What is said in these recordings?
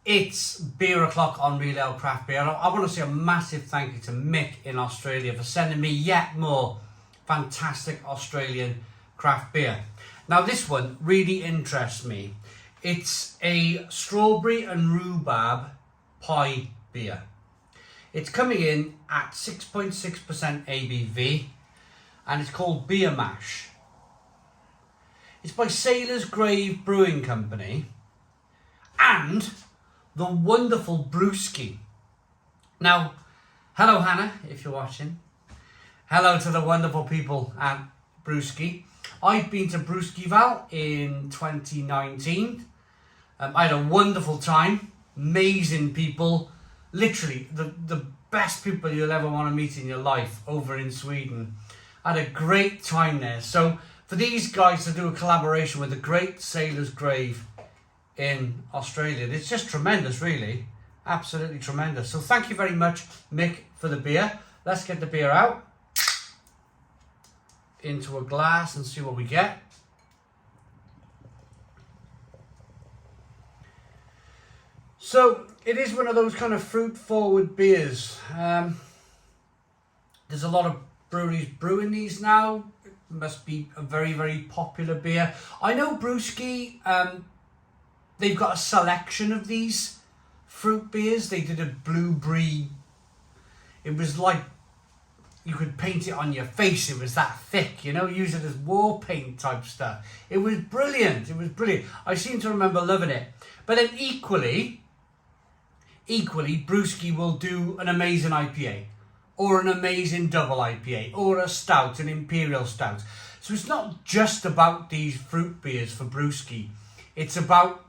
It's beer o'clock on Real Ale Craft Beer. I want to say a massive thank you to Mick in Australia for sending me yet more fantastic Australian craft beer. Now this one really interests me. It's a strawberry and rhubarb pie beer. It's coming in at 6.6% ABV and it's called BeerMash. It's by Sailor's Grave Brewing Company and the wonderful Brewski. Now, hello Hannah, if you're watching. Hello to the wonderful people at Brewski. I've been to Brewski Val in 2019. I had a wonderful time. Amazing people. Literally, the best people you'll ever want to meet in your life over in Sweden. I had a great time there. So, for these guys to do a collaboration with the great Sailor's Grave in Australia, it's just tremendous, really. Absolutely tremendous. So thank you very much, Mick, for the beer. Let's get the beer out into a glass and see what we get. So it is one of those kind of fruit forward beers. There's a lot of breweries brewing these now. It must be a very, very popular beer. I know Brewski, they've got a selection of these fruit beers. They did a blueberry. It was like you could paint it on your face. It was that thick, you know, use it as war paint type stuff. It was brilliant. It was brilliant. I seem to remember loving it. But then equally, Brewski will do an amazing IPA or an amazing double IPA or a stout, an imperial stout. So it's not just about these fruit beers for Brewski. It's about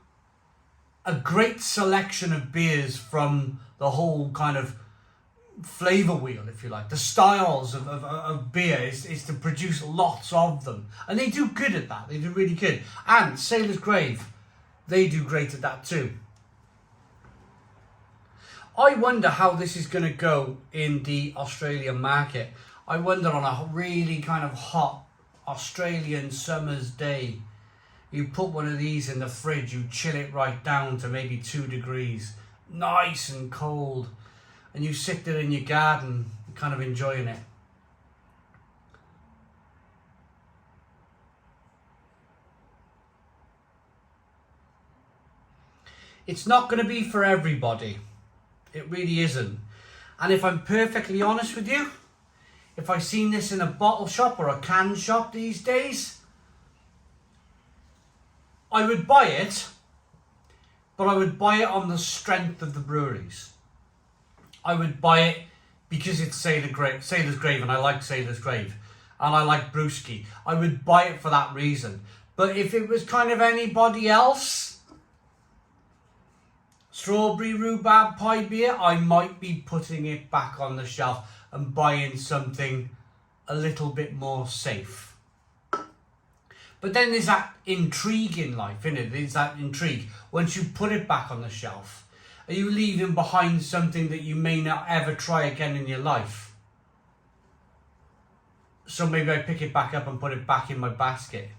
a great selection of beers from the whole kind of flavour wheel, if you like. The styles of beer is to produce lots of them. And they do good at that. They do really good. And Sailor's Grave, they do great at that too. I wonder how this is going to go in the Australian market. I wonder on a really kind of hot Australian summer's day, you put one of these in the fridge, you chill it right down to maybe 2 degrees, nice and cold, and you sit there in your garden kind of enjoying it. It's not going to be for everybody. It really isn't. And if I'm perfectly honest with you, if I seen this in a bottle shop or a can shop these days, I would buy it, but I would buy it on the strength of the breweries. I would buy it because it's Sailor's Grave, and I like Sailor's Grave, and I like Brewski. I would buy it for that reason. But if it was kind of anybody else, strawberry rhubarb pie beer, I might be putting it back on the shelf and buying something a little bit more safe. But then there's that intrigue in life, isn't it? There's that intrigue. Once you put it back on the shelf, are you leaving behind something that you may not ever try again in your life? So maybe I pick it back up and put it back in my basket.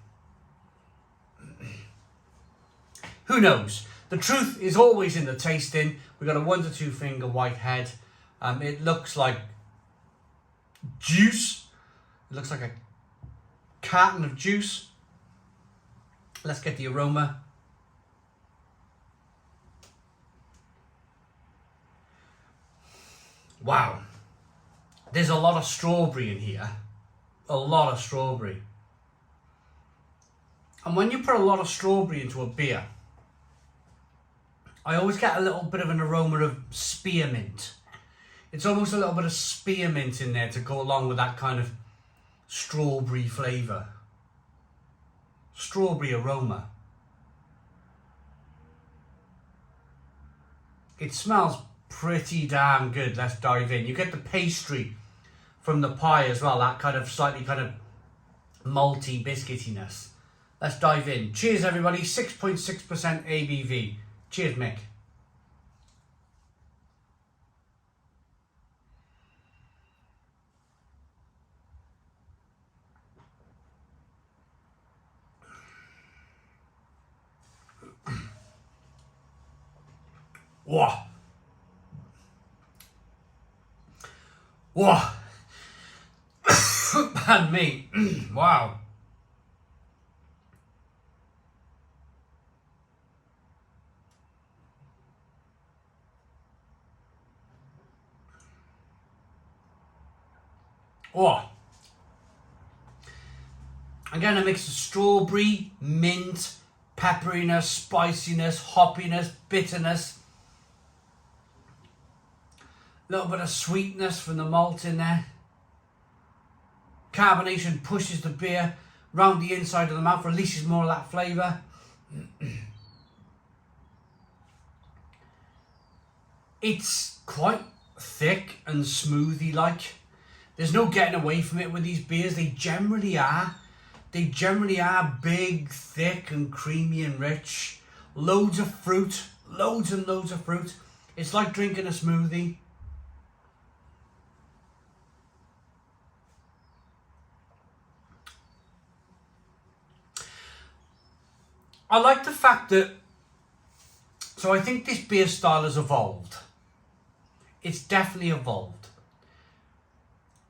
Who knows? The truth is always in the tasting. We've got a 1 to 2 finger white head. It looks like juice. It looks like a carton of juice. Let's get the aroma. Wow. There's a lot of strawberry in here. A lot of strawberry. And when you put a lot of strawberry into a beer, I always get a little bit of an aroma of spearmint. It's almost a little bit of spearmint in there to go along with that kind of strawberry flavour. Strawberry aroma. It smells pretty damn good. Let's dive in. You get the pastry from the pie as well, that kind of slightly kind of malty biscuitiness. Let's dive in. Cheers everybody. 6.6% ABV. Cheers, Mick. Whoa. Whoa. Pardon me. Wow. Oh. Again, a mix of strawberry, mint, pepperiness, spiciness, hoppiness, bitterness. A little bit of sweetness from the malt in there. Carbonation pushes the beer round the inside of the mouth, releases more of that flavour. It's quite thick and smoothie like. There's no getting away from it with these beers. They generally are. They generally are big, thick and creamy and rich. Loads of fruit. Loads and loads of fruit. It's like drinking a smoothie. I like the fact that, so I think this beer style has evolved. It's definitely evolved.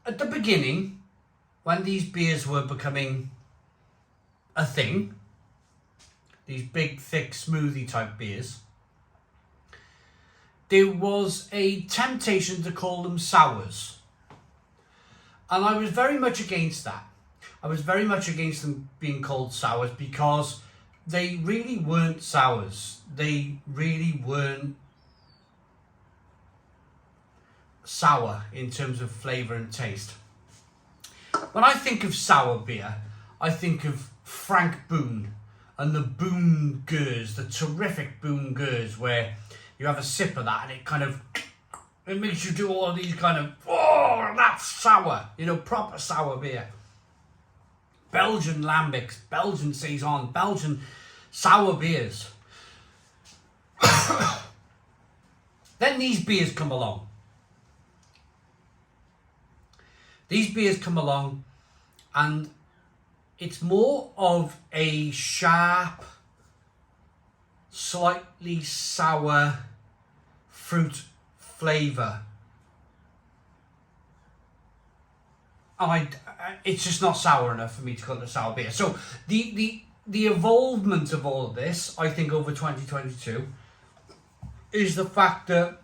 At the beginning, when these beers were becoming a thing, these big, thick, smoothie type beers, there was a temptation to call them sours. And I was very much against that. I was very much against them being called sours because they really weren't sours. They really weren't sour in terms of flavour and taste. When I think of sour beer, I think of Frank Boone and the Boone Gers, the terrific Boone Gers, where you have a sip of that and it kind of, it makes you do all of these kind of, oh, that's sour, you know, proper sour beer. Belgian lambics, Belgian saison, Belgian sour beers. Then these beers come along. These beers come along and it's more of a sharp, slightly sour fruit flavour. And it's just not sour enough for me to call it a sour beer. So the evolvement of all of this, I think, over 2022 is the fact that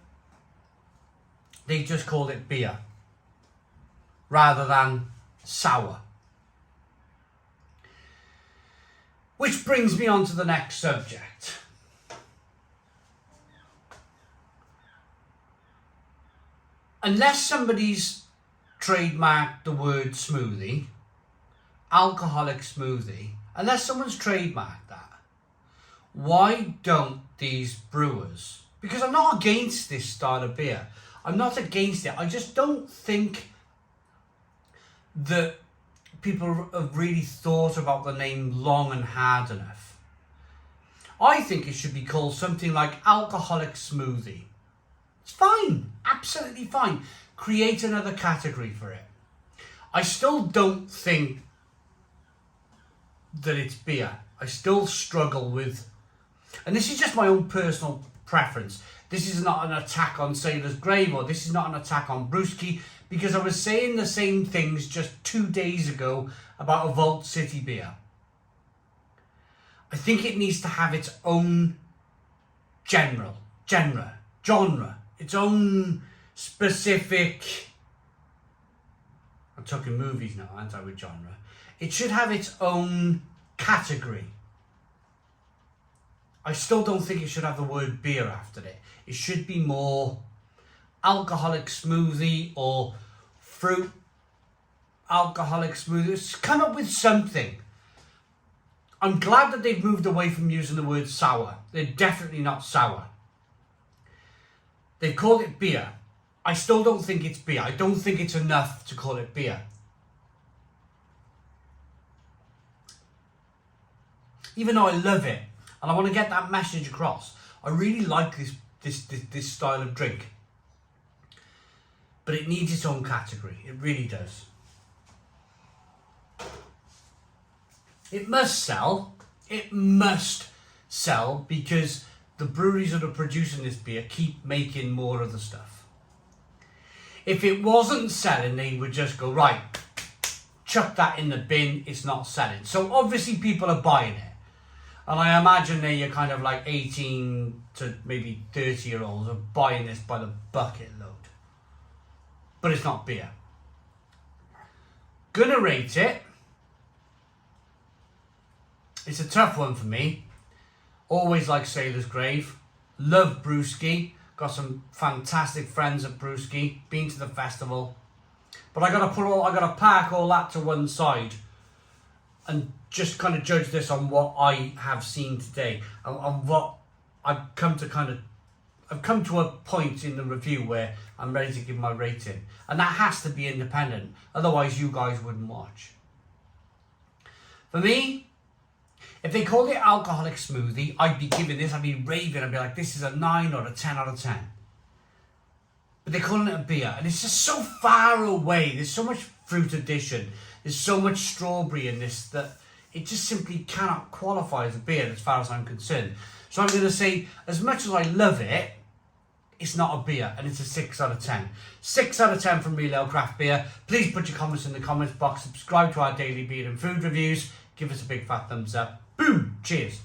they just called it beer rather than sour. Which brings me on to the next subject. Unless somebody's trademarked the word smoothie, alcoholic smoothie, unless someone's trademarked that, why don't these brewers, because I'm not against this style of beer, I'm not against it, I just don't think that people have really thought about the name long and hard enough. I think it should be called something like alcoholic smoothie. It's fine, absolutely fine. Create another category for it. I still don't think that it's beer. I still struggle with, and this is just my own personal preference. This is not an attack on Sailor's Grave, or this is not an attack on Brewski, because I was saying the same things just 2 days ago about a Vault City beer. I think it needs to have its own genre, its own specific, I'm talking movies now, aren't I, with genre. It should have its own category. I still don't think it should have the word beer after it. It should be more alcoholic smoothie or fruit alcoholic smoothie. Just come up with something. I'm glad that they've moved away from using the word sour. They're definitely not sour. They've called it beer. I still don't think it's beer. I don't think it's enough to call it beer. Even though I love it and I want to get that message across. I really like this style of drink. But it needs its own category. It really does. It must sell. It must sell because the breweries that are producing this beer keep making more of the stuff. If it wasn't selling, they would just go, right, chuck that in the bin, it's not selling. So obviously people are buying it. And I imagine that you're kind of like 18 to maybe 30-year-olds are buying this by the bucket load. But it's not beer. Gonna rate it. It's a tough one for me. Always like Sailor's Grave. Love Brewski. Got some fantastic friends at Brewski. Been to the festival. But I gotta park all that to one side and just kind of judge this on what I have seen today, and what I've come to a point in the review where I'm ready to give my rating, and that has to be independent, otherwise you guys wouldn't watch. For me, if they called it alcoholic smoothie, I'd be raving, I'd be like, this is a 9 or a 10 out of 10. But they're calling it a beer, and it's just so far away. There's so much fruit addition, there's so much strawberry in this that it just simply cannot qualify as a beer as far as I'm concerned. So I'm going to say, as much as I love it, it's not a beer, and it's a 6 out of 10. 6 out of 10 from Real Ale Craft Beer. Please put your comments in the comments box. Subscribe to our daily beer and food reviews. Give us a big fat thumbs up. Boom! Cheers.